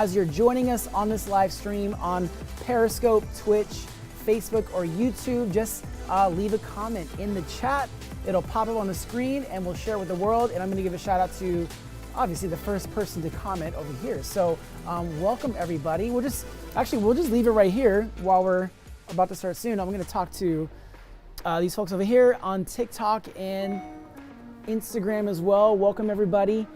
As you're joining us on this live stream on Periscope, Twitch, Facebook, or YouTube, just leave a comment in the chat. It'll pop up on the screen and we'll share it with the world. And I'm gonna give a shout out to, obviously, the first person to comment over here. So welcome everybody. We'll just leave it right here while we're about to start soon. I'm gonna talk to these folks over here on TikTok and Instagram as well. Welcome everybody.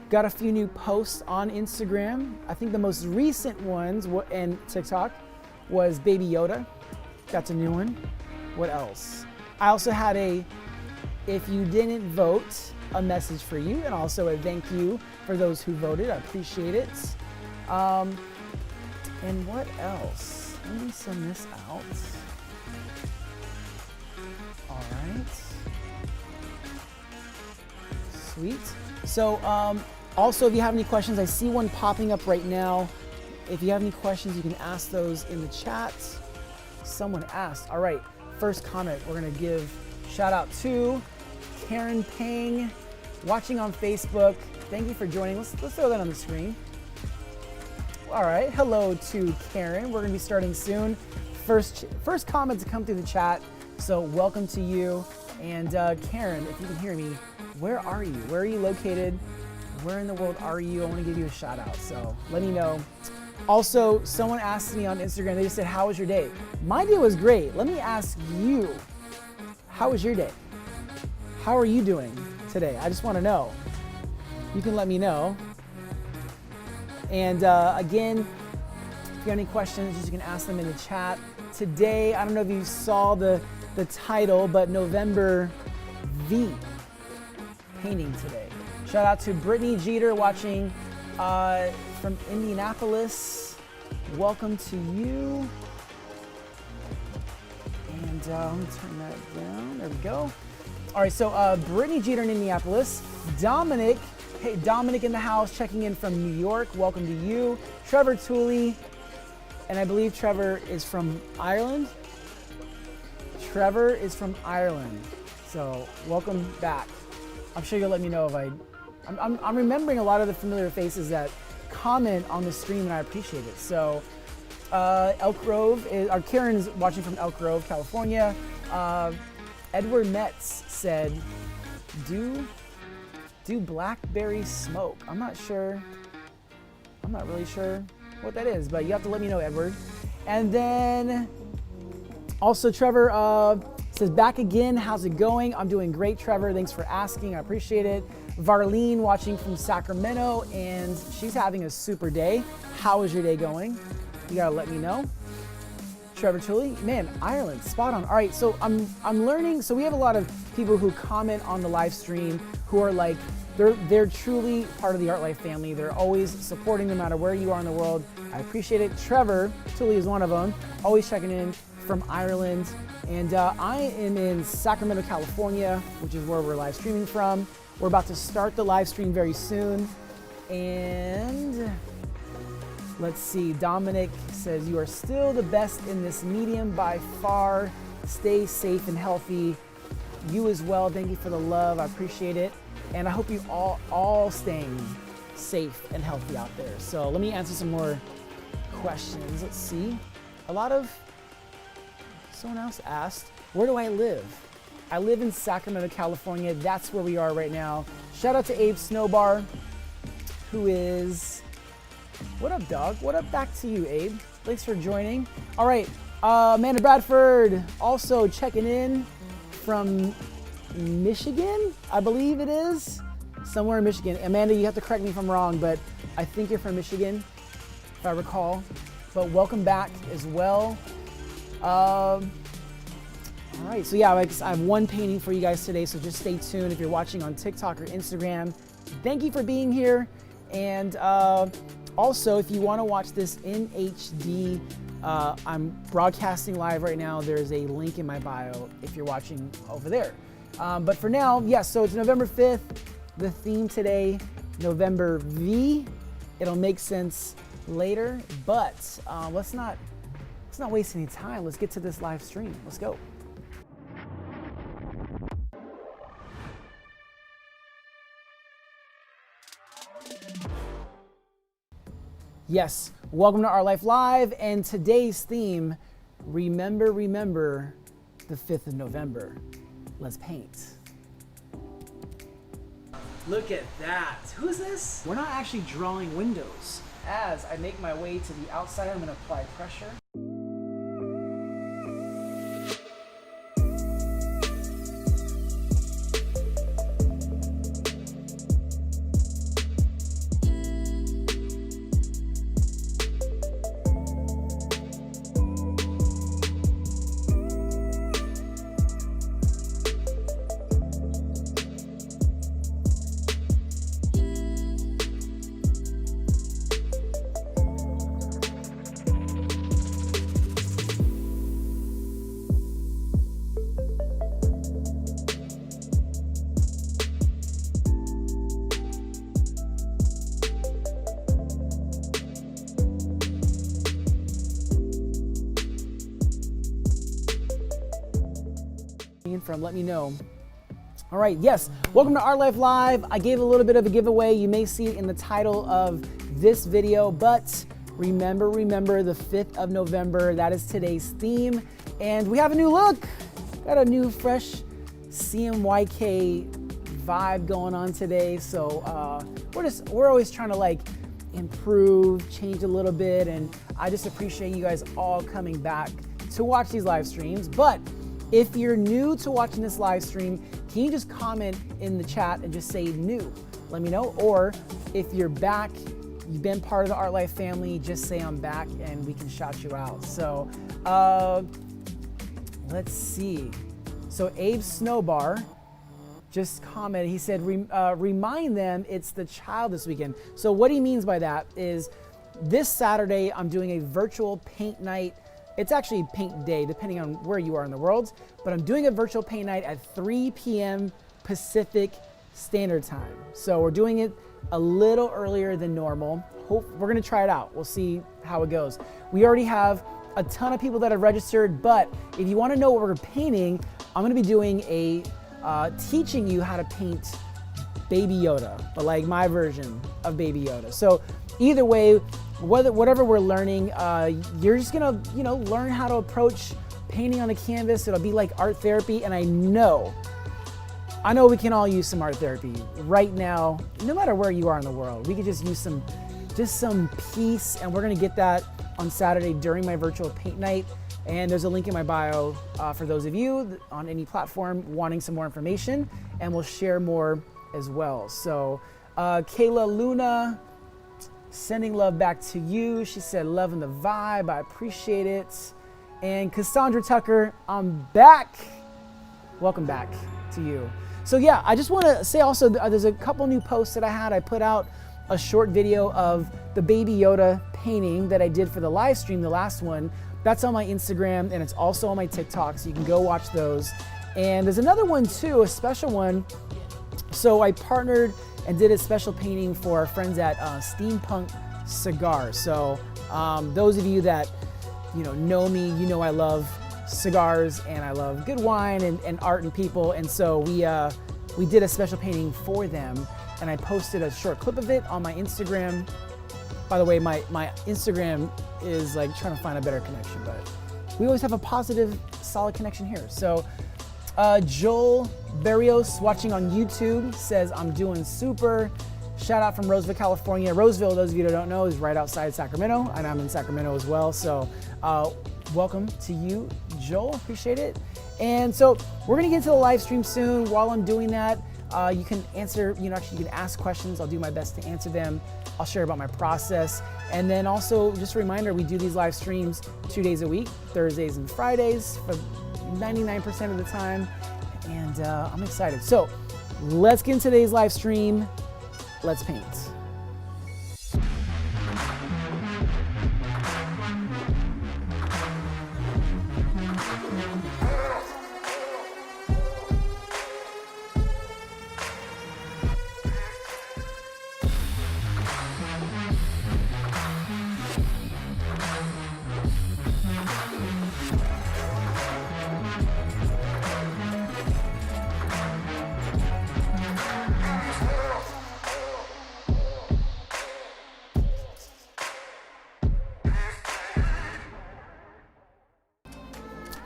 Got a few new posts on Instagram. I think the most recent ones and TikTok was Baby Yoda. That's a new one. What else? I also had a, if you didn't vote, a message for you, and also a thank you for those who voted. I appreciate it. And what else? Let me send this out. All right. Sweet. So, also, if you have any questions, I see one popping up right now. If you have any questions, you can ask those in the chat. Someone asked. All right, first comment, we're gonna give shout out to Karen Pang, watching on Facebook. Thank you for joining. Let's throw that on the screen. All right, hello to Karen. We're gonna be starting soon. First comment to come through the chat, so welcome to you. And Karen, if you can hear me, where are you? Where are you located? Where in the world are you? I want to give you a shout out, so let me know. Also, someone asked me on Instagram, they just said, how was your day? My day was great. Let me ask you, how was your day? How are you doing today? I just want to know. You can let me know. And again, if you have any questions, you can ask them in the chat. Today, I don't know if you saw the title, but November V painting today. Shout out to Brittany Jeter watching from Indianapolis. Welcome to you. And let me turn that down. There we go. All right, so Brittany Jeter in Indianapolis. Dominic, hey, Dominic in the house checking in from New York. Welcome to you. Trevor Tooley, and I believe Trevor is from Ireland. Trevor is from Ireland. So welcome back. I'm sure you'll let me know if I'm remembering a lot of the familiar faces that comment on the stream, and I appreciate it. So Elk Grove, Karen's watching from Elk Grove, California. Edward Metz said, do blackberry smoke? I'm not really sure what that is, but you have to let me know, Edward. And then also Trevor says, back again, how's it going? I'm doing great, Trevor. Thanks for asking, I appreciate it. Varlene watching from Sacramento, and she's having a super day. How is your day going? You gotta let me know. Trevor Tully, man, Ireland, spot on. All right, so I'm learning. So we have a lot of people who comment on the live stream who are like, they're truly part of the ARTLIFE family. They're always supporting no matter where you are in the world. I appreciate it. Trevor Tully is one of them, always checking in from Ireland. And I am in Sacramento, California, which is where we're live streaming from. We're about to start the live stream very soon. And let's see, Dominic says, you are still the best in this medium by far. Stay safe and healthy. You as well, thank you for the love, I appreciate it. And I hope you all staying safe and healthy out there. So let me answer some more questions. Let's see. Someone else asked, where do I live? I live in Sacramento, California. That's where we are right now. Shout out to Abe Snowbar, who is, what up, dog? What up back to you, Abe? Thanks for joining. All right, Amanda Bradford also checking in from Michigan, I believe it is. Somewhere in Michigan. Amanda, you have to correct me if I'm wrong, but I think you're from Michigan, if I recall. But welcome back as well. All right, so yeah, I have one painting for you guys today, so just stay tuned if you're watching on TikTok or Instagram. Thank you for being here. And also, if you want to watch this in HD, I'm broadcasting live right now. There's a link in my bio if you're watching over there. But for now, yes, so it's November 5th. The theme today, November V. It'll make sense later, but let's not waste any time. Let's get to this live stream. Let's go. Yes, welcome to ARTLIFE Live, and today's theme, remember the 5th of November. Let's paint. Look at that. Who's this? We're not actually drawing windows. As I make my way to the outside, I'm going to apply pressure. From let me know. All right, yes, welcome to ARTLIFE Live. I gave a little bit of a giveaway. You may see it in the title of this video, but remember the 5th of November. That is today's theme, and we have a new look. Got a new fresh CMYK vibe going on today. So we're always trying to like improve, change a little bit, and I just appreciate you guys all coming back to watch these live streams. But if you're new to watching this live stream, can you just comment in the chat and just say new? Let me know. Or if you're back, you've been part of the ARTLIFE family, just say I'm back and we can shout you out. So let's see. So Abe Snowbar just commented, he said, remind them it's the child this weekend. So what he means by that is this Saturday, I'm doing a virtual paint night. It's actually paint day, depending on where you are in the world, but I'm doing a virtual paint night at 3 p.m. Pacific Standard Time. So we're doing it a little earlier than normal. We're gonna try it out. We'll see how it goes. We already have a ton of people that have registered, but if you wanna know what we're painting, I'm gonna be doing a, teaching you how to paint Baby Yoda, but like my version of Baby Yoda. So either way, whatever we're learning, you're just gonna, learn how to approach painting on a canvas. It'll be like art therapy, and I know we can all use some art therapy right now, no matter where you are in the world. We could just use some peace, and we're gonna get that on Saturday during my virtual paint night. And there's a link in my bio for those of you on any platform wanting some more information, and we'll share more as well. So Kayla Luna, sending love back to you. She said, loving the vibe. I appreciate it. And Cassandra Tucker, I'm back. Welcome back to you. So yeah, I just want to say also, there's a couple new posts that I had. I put out a short video of the Baby Yoda painting that I did for the live stream, the last one. That's on my Instagram, and it's also on my TikTok, so you can go watch those. And there's another one too, a special one. So I partnered and did a special painting for our friends at Steampunk Cigars. So those of you that know me, I love cigars and I love good wine and art and people. And so we did a special painting for them, and I posted a short clip of it on my Instagram. By the way, my Instagram is like trying to find a better connection, but we always have a positive, solid connection here. So Joel Barrios, watching on YouTube, says, I'm doing super. Shout out from Roseville, California. Roseville, those of you that don't know, is right outside Sacramento, and I'm in Sacramento as well. So welcome to you, Joel, appreciate it. And so we're gonna get into the live stream soon. While I'm doing that, you can answer, you can ask questions. I'll do my best to answer them. I'll share about my process. And then also, just a reminder, we do these live streams 2 days a week, Thursdays and Fridays, for 99% of the time. And I'm excited. So let's get into today's live stream. Let's paint.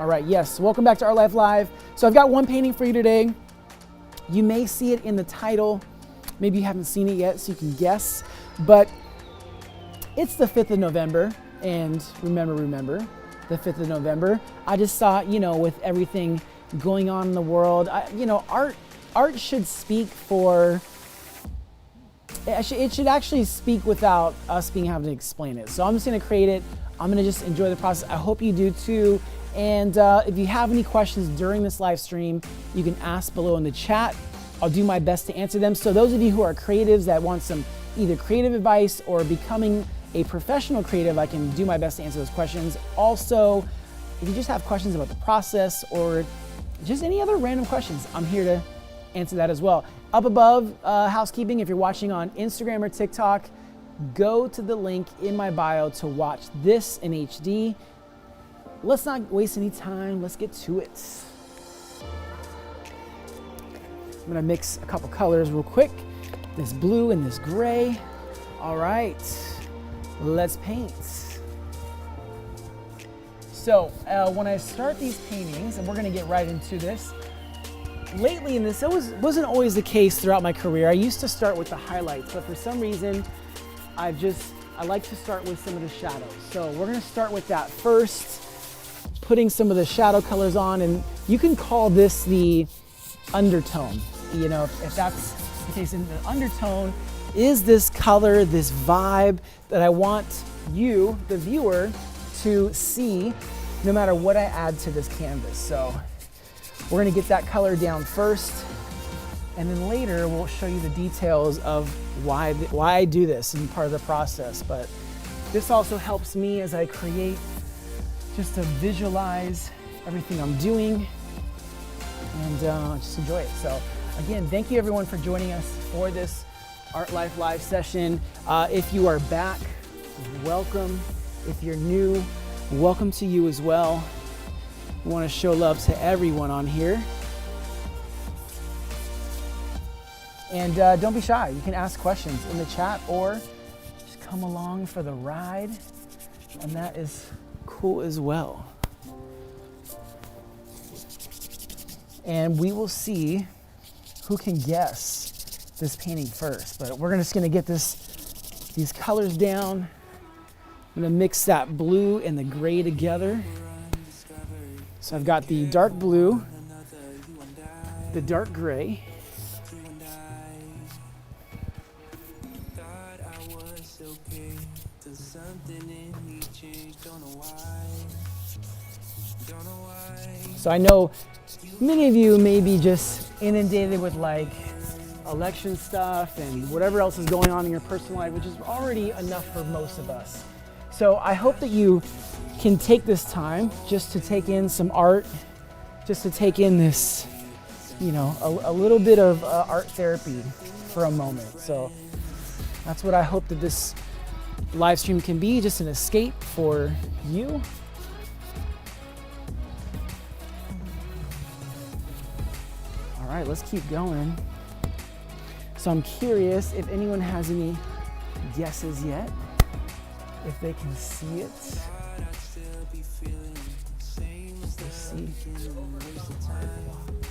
All right, yes, welcome back to ARTLIFE Live. So I've got one painting for you today. You may see it in the title. Maybe you haven't seen it yet, so you can guess. But it's the 5th of November, and remember, the 5th of November. I just thought, with everything going on in the world, art should speak for, it should actually speak without us having to explain it. So I'm just gonna create it. I'm gonna just enjoy the process. I hope you do too. And if you have any questions during this live stream, you can ask below in the chat. I'll do my best to answer them. So those of you who are creatives that want some either creative advice or becoming a professional creative, I can do my best to answer those questions. Also, if you just have questions about the process or just any other random questions, I'm here to answer that as well. Up above, housekeeping, if you're watching on Instagram or TikTok, go to the link in my bio to watch this in HD. Let's not waste any time, let's get to it. I'm gonna mix a couple colors real quick. This blue and this gray. All right, let's paint. So when I start these paintings, and we're gonna get right into this, lately, and this wasn't always the case throughout my career, I used to start with the highlights, but for some reason, I like to start with some of the shadows. So we're gonna start with that first, putting some of the shadow colors on, and you can call this the undertone. If that's the case, in the undertone is this color, this vibe that I want you, the viewer, to see no matter what I add to this canvas. So we're gonna get that color down first, and then later we'll show you the details of why I do this and part of the process. But this also helps me as I create, just to visualize everything I'm doing and just enjoy it. So again, thank you everyone for joining us for this ARTLIFE Live session. If you are back, welcome. If you're new, welcome to you as well. We want to show love to everyone on here. And don't be shy. You can ask questions in the chat or just come along for the ride. And that is cool as well. And we will see who can guess this painting first. But we're just gonna get these colors down. I'm gonna mix that blue and the gray together. So I've got the dark blue, the dark gray, so I know many of you may be just inundated with like election stuff and whatever else is going on in your personal life, which is already enough for most of us. So I hope that you can take this time just to take in some art, just to take in this, a little bit of art therapy for a moment. So that's what I hope that this live stream can be, just an escape for you. All right, let's keep going. So I'm curious if anyone has any guesses yet, if they can see it. Let's see.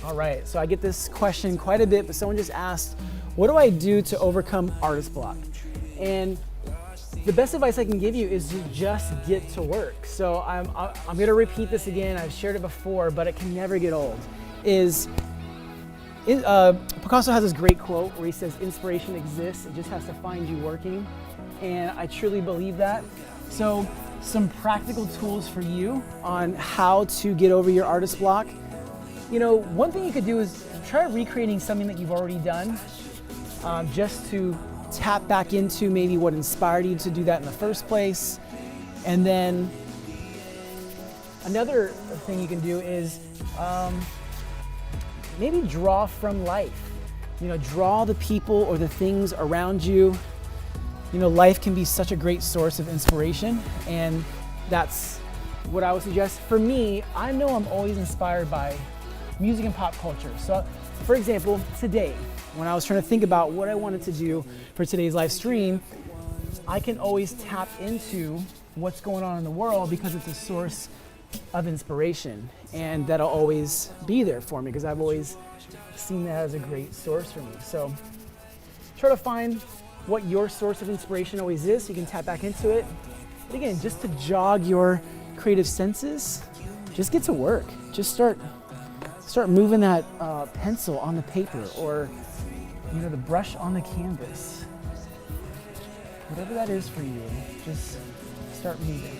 All right, so I get this question quite a bit, but someone just asked, what do I do to overcome artist block? And the best advice I can give you is to just get to work. So I'm gonna repeat this again. I've shared it before, but it can never get old. Picasso has this great quote where he says, inspiration exists, it just has to find you working. And I truly believe that. So some practical tools for you on how to get over your artist block. One thing you could do is try recreating something that you've already done, just to tap back into maybe what inspired you to do that in the first place. And then another thing you can do is maybe draw from life. Draw the people or the things around you. Life can be such a great source of inspiration, and that's what I would suggest. For me, I know I'm always inspired by music and pop culture. So, for example, today, when I was trying to think about what I wanted to do for today's live stream, I can always tap into what's going on in the world because it's a source of inspiration, and that'll always be there for me because I've always seen that as a great source for me. So try to find what your source of inspiration always is so you can tap back into it. But again, just to jog your creative senses, just get to work. Just start moving that pencil on the paper, or the brush on the canvas. Whatever that is for you, just start moving.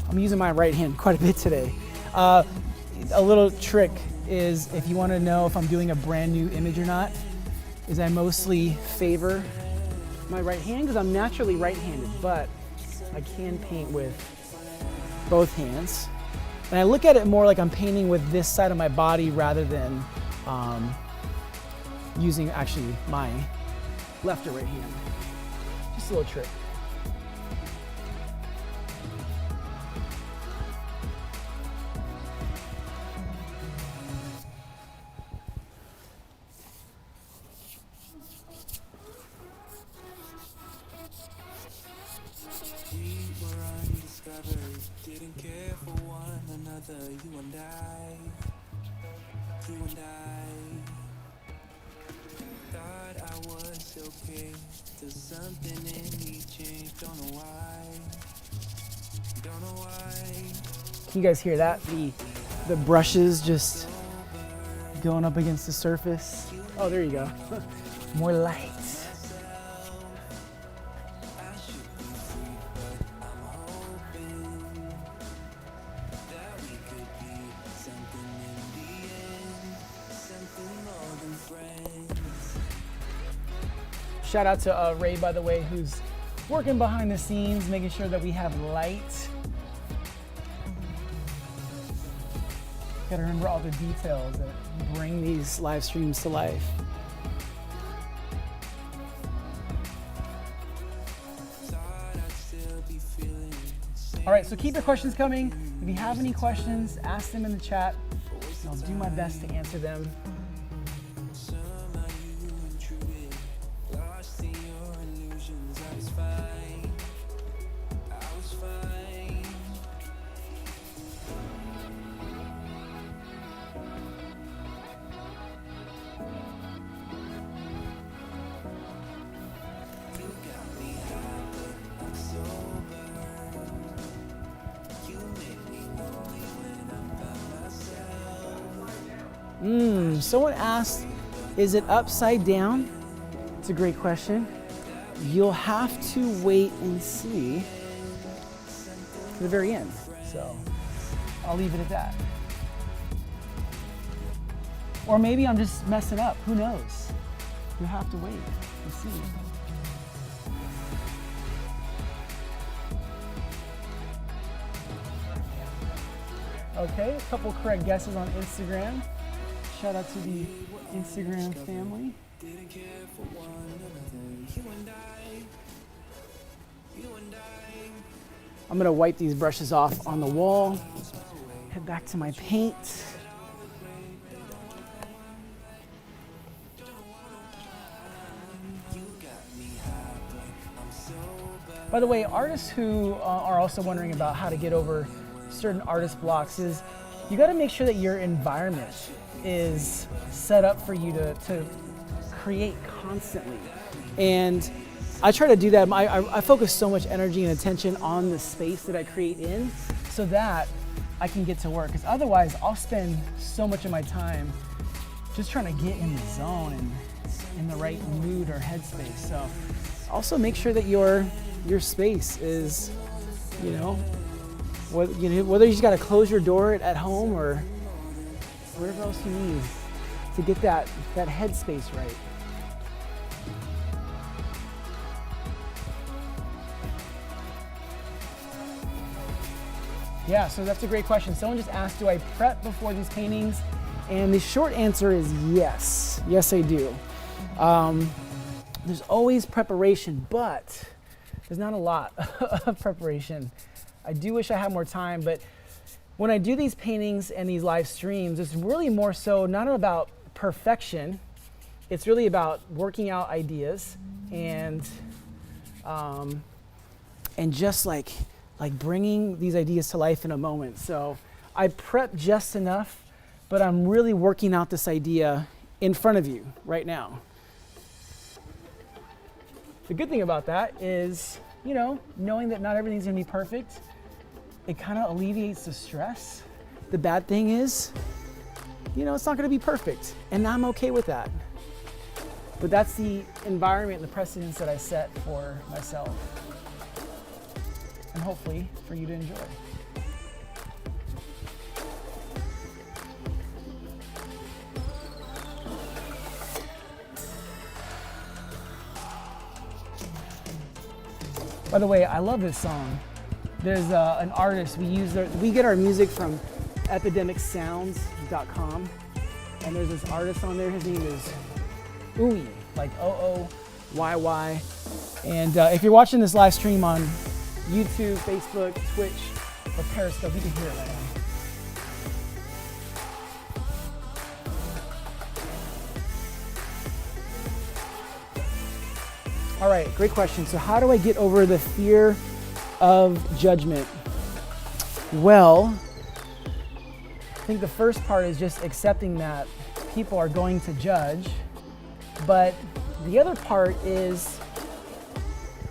I'm using my right hand quite a bit today. A little trick is, if you want to know if I'm doing a brand new image or not, is I mostly favor my right hand because I'm naturally right-handed, but I can paint with both hands. And I look at it more like I'm painting with this side of my body rather than using actually my left or right hand. Just a little trick. Didn't care for one another, you and I thought I was okay, till something in me changed, don't know why. Can you guys hear that? The brushes just going up against the surface. Oh, there you go. More light. Shout out to Ray, by the way, who's working behind the scenes, making sure that we have light. Gotta remember all the details that bring these live streams to life. All right, so keep your questions coming. If you have any questions, ask them in the chat. I'll do my best to answer them. Someone asked, is it upside down? It's a great question. You'll have to wait and see to the very end. So I'll leave it at that. Or maybe I'm just messing up. Who knows? You'll have to wait and see. Okay, a couple correct guesses on Instagram. Shout out to the Instagram family. I'm gonna wipe these brushes off on the wall. Head back to my paint. By the way, artists who are also wondering about how to get over certain artist blocks, is you gotta make sure that your environment is set up for you to create constantly. And I try to do that. I focus so much energy and attention on the space that I create in so that I can get to work. Because otherwise I'll spend so much of my time just trying to get in the zone and in the right mood or headspace. So also make sure that your space is, whether you just got to close your door at home or whatever else you need to get that headspace right. Yeah, so that's a great question. Someone just asked, do I prep before these paintings? And the short answer is yes. Yes, I do. There's always preparation, but there's not a lot of preparation. I do wish I had more time, but when I do these paintings and these live streams, it's really more so not about perfection. It's really about working out ideas and just like bringing these ideas to life in a moment. So I prep just enough, but I'm really working out this idea in front of you right now. The good thing about that is, you know, knowing that not everything's gonna be perfect, it kind of alleviates the stress. The bad thing is, you know, it's not gonna be perfect, and I'm okay with that. But that's the environment and the precedence that I set for myself, and hopefully for you to enjoy. By the way, I love this song. There's an artist, we get our music from epidemicsounds.com, and there's this artist on there, his name is Ooey, like O-O-Y-Y. And if you're watching this live stream on YouTube, Facebook, Twitch, or Periscope, you can hear it right now. All right, great question. So how do I get over the fear of judgment? Well, I think the first part is just accepting that people are going to judge. But the other part is,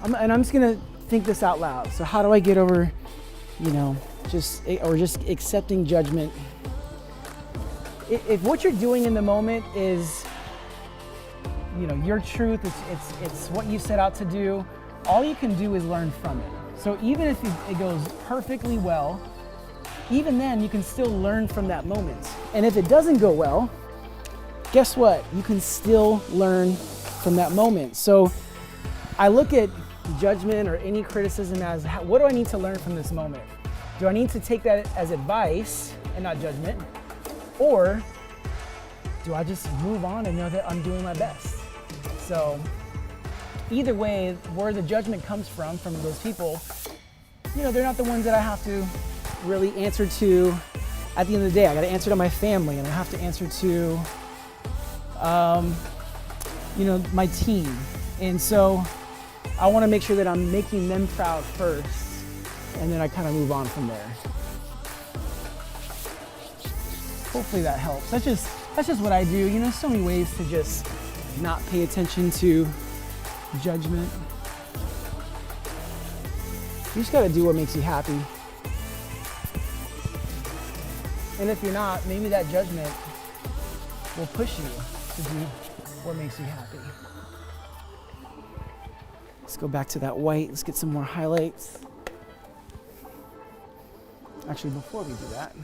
I'm just gonna think this out loud. So how do I get over, you know, just accepting judgment? If what you're doing in the moment is, you know, your truth, it's what you set out to do, all you can do is learn from it. So even if it goes perfectly well, even then you can still learn from that moment. And if it doesn't go well, guess what? You can still learn from that moment. So I look at judgment or any criticism as, what do I need to learn from this moment? Do I need to take that as advice and not judgment? Or do I just move on and know that I'm doing my best? So either way, where the judgment comes from those people, you know, they're not the ones that I have to really answer to at the end of the day. I got to answer to my family, and I have to answer to, you know, my team. And so I want to make sure that I'm making them proud first, and then I kind of move on from there. Hopefully that helps. That's just what I do. You know, so many ways to just not pay attention to judgment. You just gotta do what makes you happy. And if you're not, maybe that judgment will push you to do what makes you happy. Let's go back to that white. Let's get some more highlights. Actually, before we do that,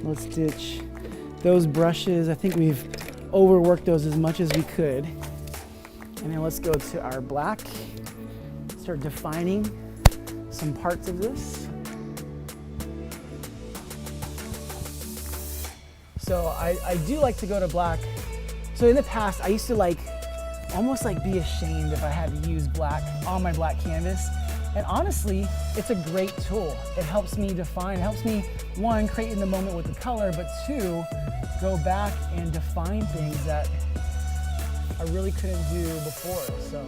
let's ditch those brushes. I think we've overworked those as much as we could. And then let's go to our black. Start defining some parts of this. So I do like to go to black. So in the past, I used to almost be ashamed if I had to use black on my black canvas. And honestly, it's a great tool. It helps me define, it helps me, one, create in the moment with the color, but two, go back and define things that I really couldn't do before. So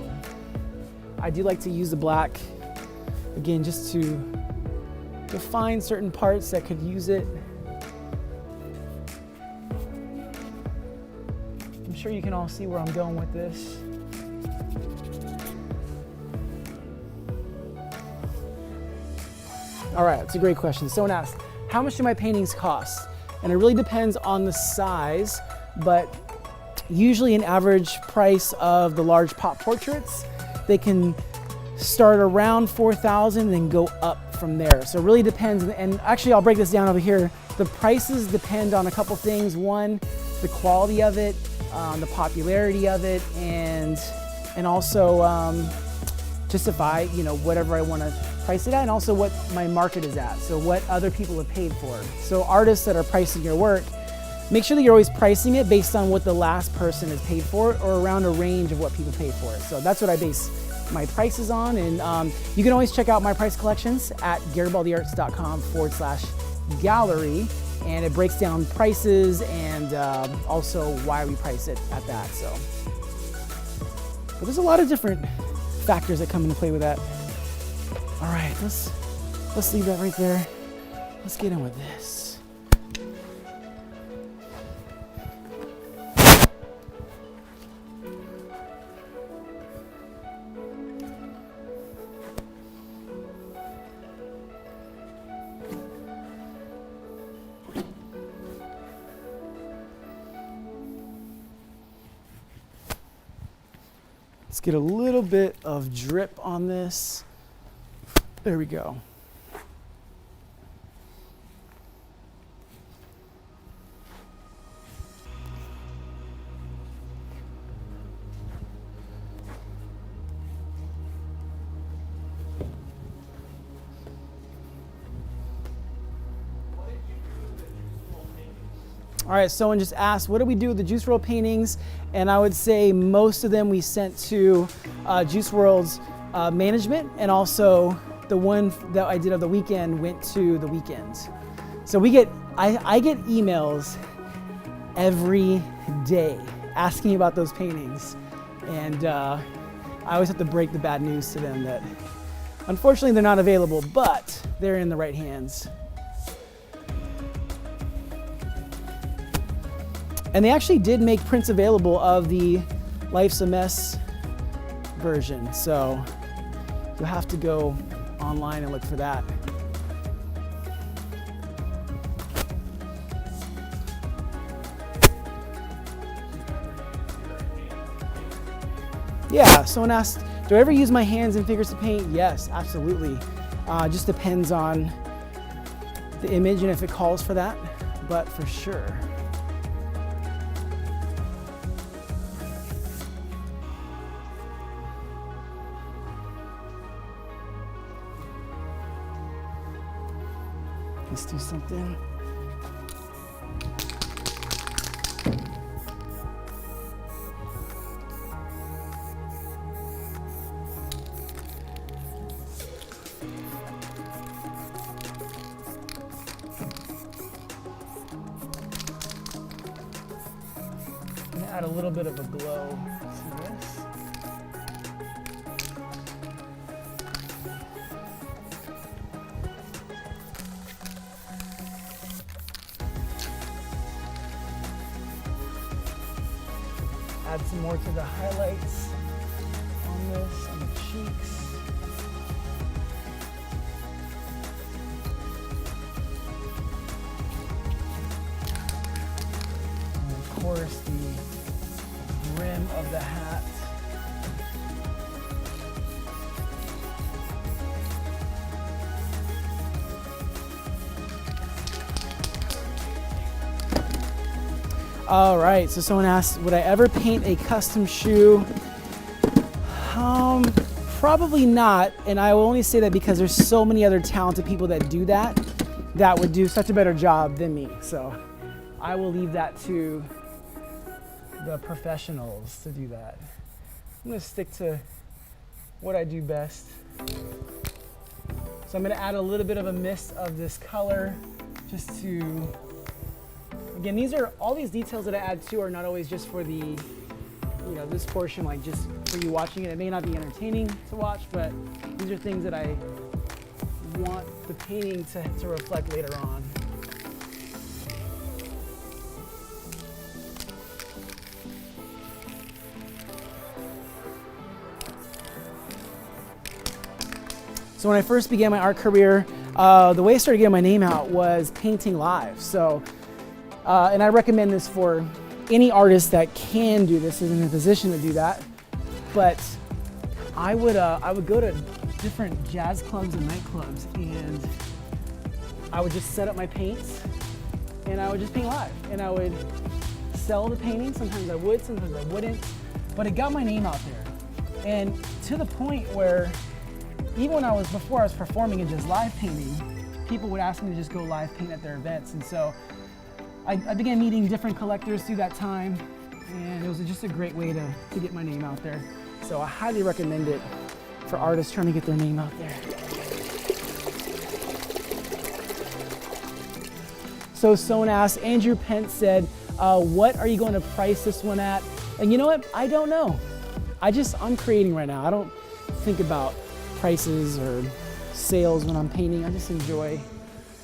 I do like to use the black, again, just to define certain parts that could use it. I'm sure you can all see where I'm going with this. All right, that's a great question. Someone asked, how much do my paintings cost? And it really depends on the size, but usually an average price of the large pop portraits, they can start around $4,000 and then go up from there. So it really depends. And actually, I'll break this down over here. The prices depend on a couple things. One, the quality of it, the popularity of it, and also justify, you know, whatever I want to price it at, and also what my market is at. So what other people have paid for. So artists that are pricing your work, make sure that you're always pricing it based on what the last person has paid for or around a range of what people paid for it. So that's what I base my prices on. And you can always check out my price collections at garibaldiarts.com/gallery. And it breaks down prices and also why we price it at that. So, but there's a lot of different factors that come into play with that. All right, let's leave that right there. Let's get in with this. Let's get a little bit of drip on this. There we go. All right, someone just asked, what do we do with the Juice WRLD paintings? And I would say most of them we sent to Juice WRLD's management, and also the one that I did of the weekend went to the weekend. So I get emails every day asking about those paintings. And I always have to break the bad news to them that unfortunately they're not available, but they're in the right hands. And they actually did make prints available of the Life's a Mess version. So you'll have to go online and look for that. Yeah, someone asked, do I ever use my hands in figures to paint? Yes, absolutely. Just depends on the image and if it calls for that, but for sure. Let's do something. I'm gonna add a little bit of a glow to this. Add some more to the highlights on this, on the cheeks. And of course, the brim of the hat. All right, so someone asked, would I ever paint a custom shoe? Probably not, and I will only say that because there's so many other talented people that do that would do such a better job than me. So I will leave that to the professionals to do that. I'm gonna stick to what I do best. So I'm gonna add a little bit of a mist of this color just to, again, all these details that I add too are not always just for the, this portion, like just for you watching it. It may not be entertaining to watch, but these are things that I want the painting to reflect later on. So when I first began my art career, the way I started getting my name out was painting live. So, and I recommend this for any artist that can do this, is in a position to do that. But I would go to different jazz clubs and nightclubs, and I would just set up my paints, and I would just paint live, and I would sell the paintings. Sometimes I would, sometimes I wouldn't, but it got my name out there. And to the point where even before I was performing and just live painting, people would ask me to just go live paint at their events. And so I began meeting different collectors through that time, and it was just a great way to get my name out there. So I highly recommend it for artists trying to get their name out there. So someone asked, Andrew Pence said, what are you going to price this one at? And you know what? I don't know. I'm creating right now. I don't think about prices or sales when I'm painting. I just enjoy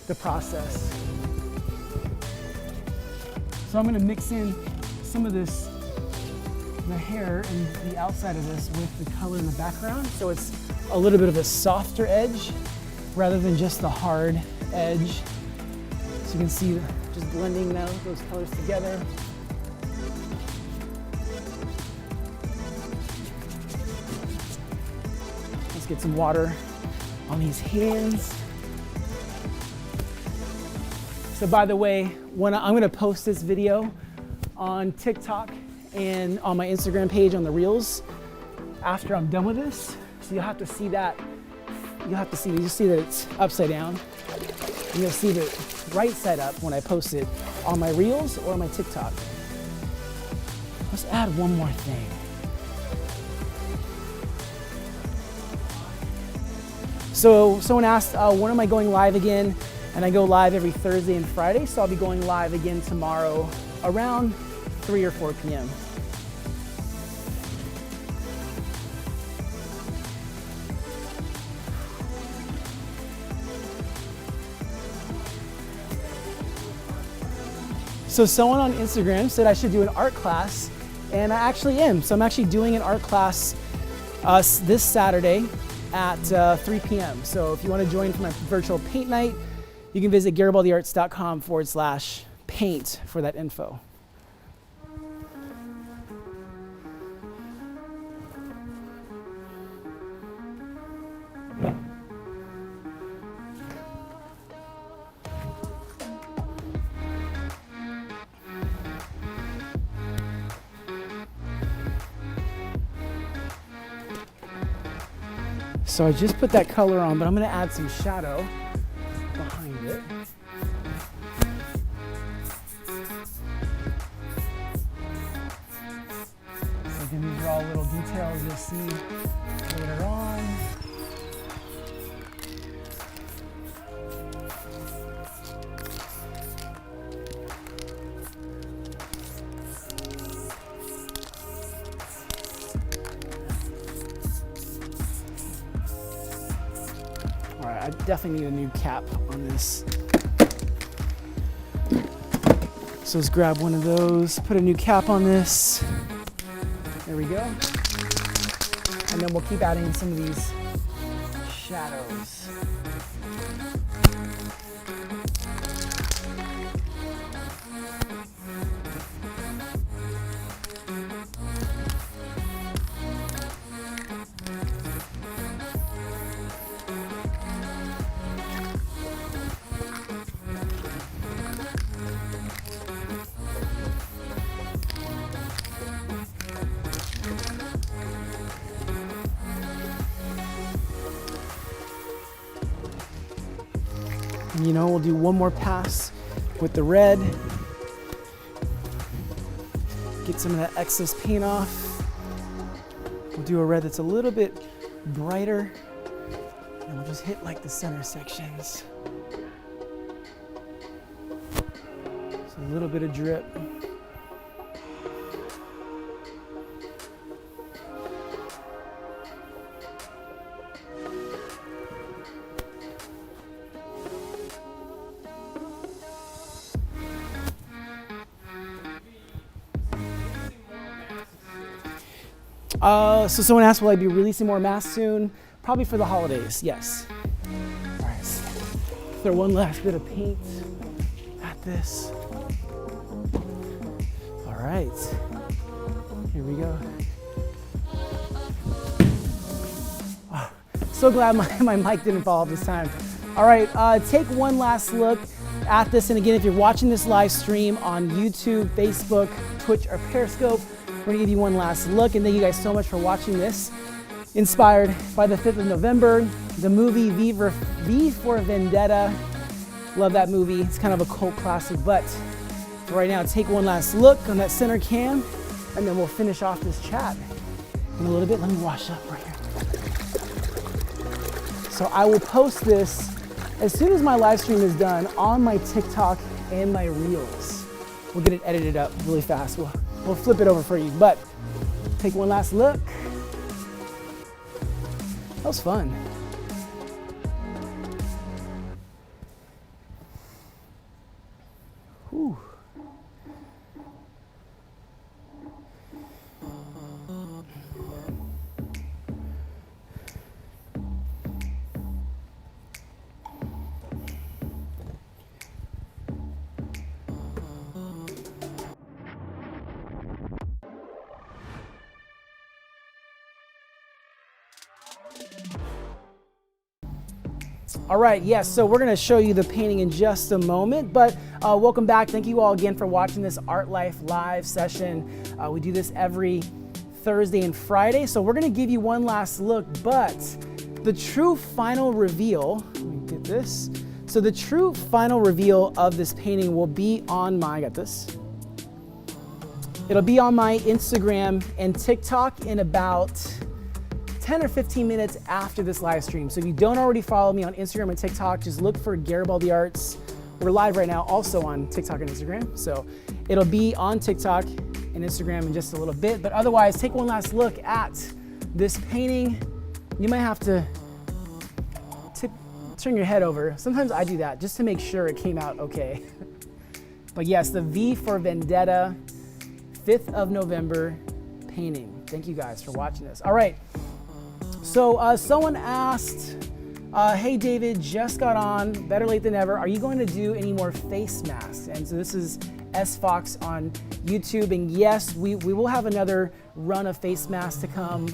the process. So I'm going to mix in some of this, the hair and the outside of this with the color in the background. So it's a little bit of a softer edge rather than just the hard edge. So you can see just blending those colors together. Let's get some water on these hands. So by the way, I'm gonna post this video on TikTok and on my Instagram page on the Reels after I'm done with this. So you'll have to see that. You'll see that it's upside down. And you'll see the right side up when I post it on my Reels or on my TikTok. Let's add one more thing. So someone asked, when am I going live again? And I go live every Thursday and Friday, so I'll be going live again tomorrow around 3 or 4 p.m. So someone on Instagram said I should do an art class, and I actually am. So I'm actually doing an art class this Saturday at 3 p.m. So if you want to join for my virtual paint night, you can visit garibaldiarts.com/paint for that info. So I just put that color on, but I'm going to add some shadow behind it. So again, these are all little details you'll see later on. I definitely need a new cap on this. So let's grab one of those, put a new cap on this. There we go. And then we'll keep adding some of these shadows. And, we'll do one more pass with the red. Get some of that excess paint off. We'll do a red that's a little bit brighter. And we'll just hit like the center sections. So a little bit of drip. So someone asked, will I be releasing more masks soon? Probably for the holidays, yes. All right, so throw one last bit of paint at this. All right, here we go. Oh, so glad my mic didn't fall off this time. All right, take one last look at this. And again, if you're watching this live stream on YouTube, Facebook, Twitch, or Periscope, gonna give you one last look, and thank you guys so much for watching this. Inspired by the 5th of November, the movie V for Vendetta. Love that movie. It's kind of a cult classic, but for right now, take one last look on that center cam, and then we'll finish off this chat in a little bit. Let me wash up right here. So I will post this as soon as my live stream is done on my TikTok and my Reels. We'll get it edited up really fast. We'll flip it over for you, but take one last look. That was fun. Whew. All right, yes, so we're gonna show you the painting in just a moment, but welcome back. Thank you all again for watching this ARTLIFE live session. We do this every Thursday and Friday, so we're gonna give you one last look, but the true final reveal, let me get this. So the true final reveal of this painting will be on I got this. It'll be on my Instagram and TikTok in about 10 or 15 minutes after this live stream. So if you don't already follow me on Instagram and TikTok, just look for Garibaldi Arts. We're live right now also on TikTok and Instagram. So it'll be on TikTok and Instagram in just a little bit. But otherwise, take one last look at this painting. You might have to turn your head over. Sometimes I do that just to make sure it came out okay. But yes, the V for Vendetta, 5th of November painting. Thank you guys for watching this. All right. So someone asked, hey David, just got on, better late than never. Are you going to do any more face masks? And so this is S Fox on YouTube. And yes, we will have another run of face masks to come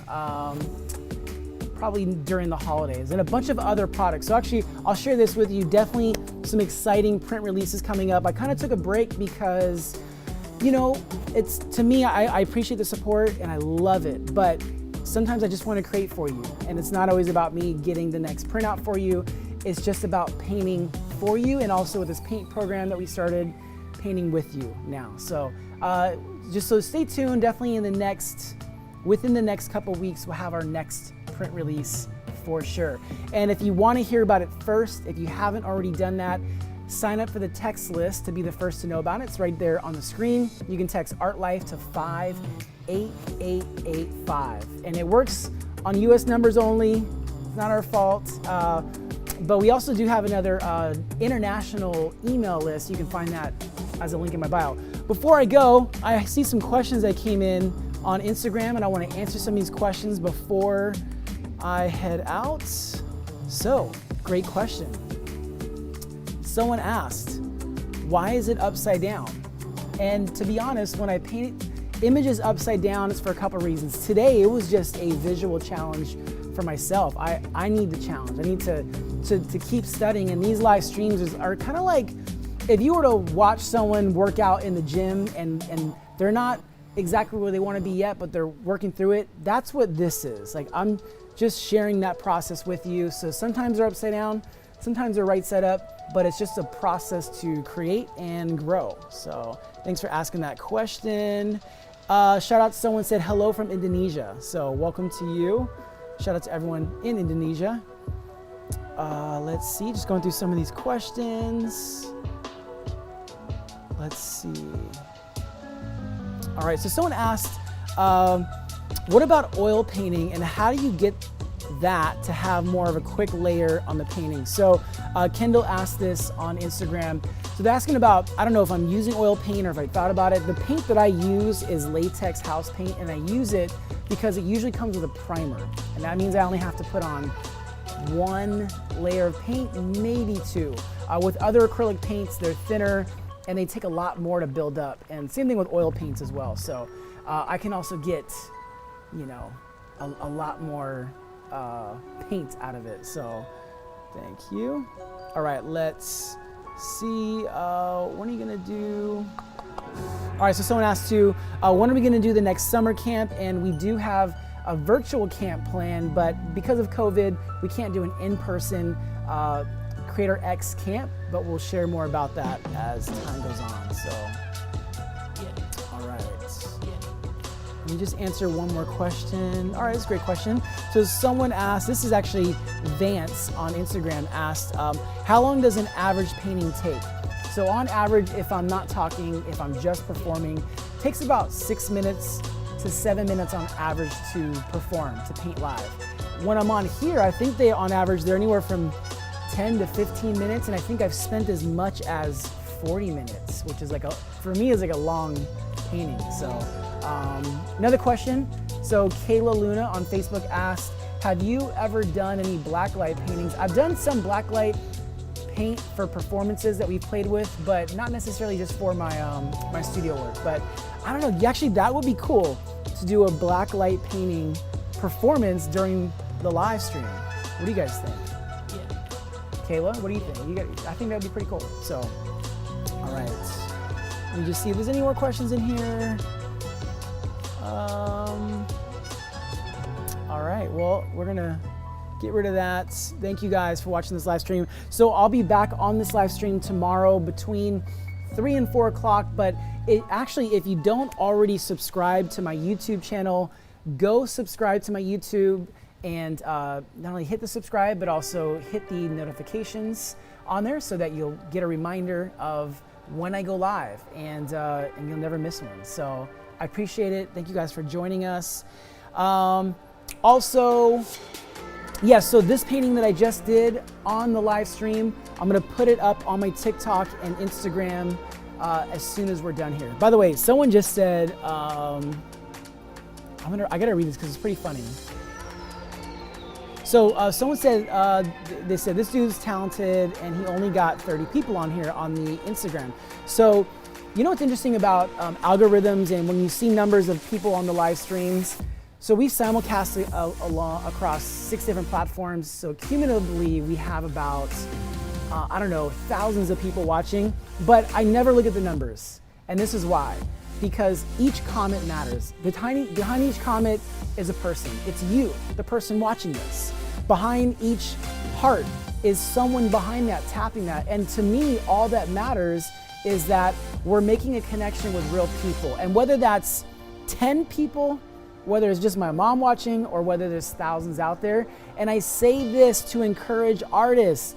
probably during the holidays, and a bunch of other products. So actually, I'll share this with you. Definitely some exciting print releases coming up. I kind of took a break because, you know, it's, to me, I appreciate the support and I love it, but sometimes I just want to create for you, and it's not always about me getting the next printout for you. It's just about painting for you, and also with this paint program that we started, painting with you now. So just so stay tuned. Definitely within the next couple weeks, we'll have our next print release for sure. And if you want to hear about it first, if you haven't already done that, sign up for the text list to be the first to know about it. It's right there on the screen. You can text ARTLIFE to 58885. And it works on US numbers only. It's not our fault. But we also do have another international email list. You can find that as a link in my bio. Before I go, I see some questions that came in on Instagram, and I want to answer some of these questions before I head out. So, great question. Someone asked, why is it upside down? And to be honest, when I paint images upside down, it's for a couple reasons. Today, it was just a visual challenge for myself. I need the challenge. I need to keep studying, and these live streams are kind of like if you were to watch someone work out in the gym and they're not exactly where they want to be yet, but they're working through it. That's what this is. Like, I'm just sharing that process with you. So sometimes they're upside down, sometimes they're right side up, but it's just a process to create and grow. So thanks for asking that question. Shout out to someone said hello from Indonesia. So welcome to you. Shout out to everyone in Indonesia. Let's see, just going through some of these questions. Let's see. All right, so someone asked, what about oil painting and how do you get that to have more of a quick layer on the painting? So Kendall asked this on Instagram. So they're asking about, I don't know if I'm using oil paint or if I thought about it. The paint that I use is latex house paint, and I use it because it usually comes with a primer. And that means I only have to put on one layer of paint, maybe two. With other acrylic paints, they're thinner and they take a lot more to build up. And same thing with oil paints as well. So I can also get, you know, a lot more paint out of it. So thank you. All right, let's see. When are you gonna do? All right, so someone asked too, when are we gonna do the next summer camp? And we do have a virtual camp plan, but because of COVID, we can't do an in-person Creator X camp, but we'll share more about that as time goes on, so. All right. Let me just answer one more question. All right, that's a great question. So someone asked, this is actually Vance on Instagram, asked, how long does an average painting take? So on average, if I'm not talking, if I'm just performing, it takes about 6 minutes to 7 minutes on average to perform, to paint live. When I'm on here, I think on average, they're anywhere from 10 to 15 minutes, and I think I've spent as much as 40 minutes, which is for me, is like a long painting. So another question. So Kayla Luna on Facebook asked, have you ever done any blacklight paintings? I've done some blacklight paint for performances that we've played with, but not necessarily just for my my studio work. But I don't know, actually that would be cool to do a blacklight painting performance during the live stream. What do you guys think? Yeah. Kayla, what do you think? I think that would be pretty cool. So, all right. Let me just see if there's any more questions in here. All right, well, we're gonna get rid of that. Thank you guys for watching this live stream. So I'll be back on this live stream tomorrow between 3 and 4 o'clock, but if you don't already subscribe to my YouTube channel, go subscribe to my YouTube and not only hit the subscribe, but also hit the notifications on there so that you'll get a reminder of when I go live and you'll never miss one. So I appreciate it. Thank you guys for joining us. Also, yeah, so this painting that I just did on the live stream, I'm gonna put it up on my TikTok and Instagram as soon as we're done here. By the way, someone just said, I gotta read this because it's pretty funny. So someone said, they said this dude's talented and he only got 30 people on here on the Instagram. So you know what's interesting about algorithms and when you see numbers of people on the live streams, so we simulcast across 6 different platforms. So cumulatively, we have about, I don't know, thousands of people watching, but I never look at the numbers. And this is why, because each comment matters. Behind each comment is a person. It's you, the person watching this. Behind each heart is someone behind that, tapping that. And to me, all that matters is that we're making a connection with real people. And whether that's 10 people, whether it's just my mom watching or whether there's thousands out there. And I say this to encourage artists.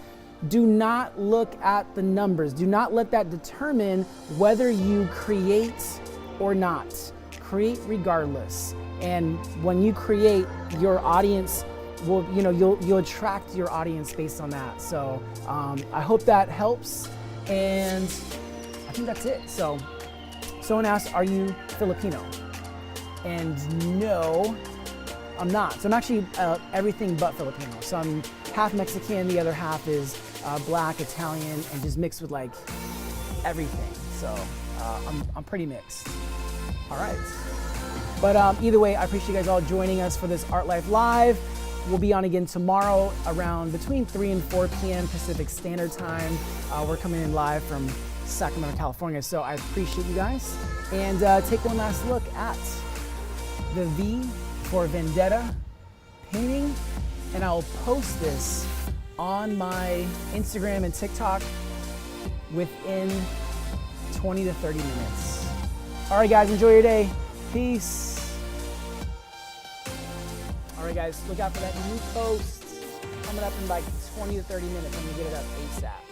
Do not look at the numbers. Do not let that determine whether you create or not. Create regardless. And when you create, your audience will, you'll attract your audience based on that. So I hope that helps. And I think that's it. So someone asked, are you Filipino? And no, I'm not. So I'm actually everything but Filipino. So I'm half Mexican, the other half is black, Italian, and just mixed with like everything. So I'm pretty mixed. All right. But either way, I appreciate you guys all joining us for this ARTLIFE Live. We'll be on again tomorrow around between 3 and 4 p.m. Pacific Standard Time. We're coming in live from Sacramento, California. So I appreciate you guys. And take one last look at the V for Vendetta painting, and I'll post this on my Instagram and TikTok within 20 to 30 minutes. All right, guys, enjoy your day. Peace. All right, guys, look out for that new post coming up in like 20 to 30 minutes. I'm gonna get it up ASAP.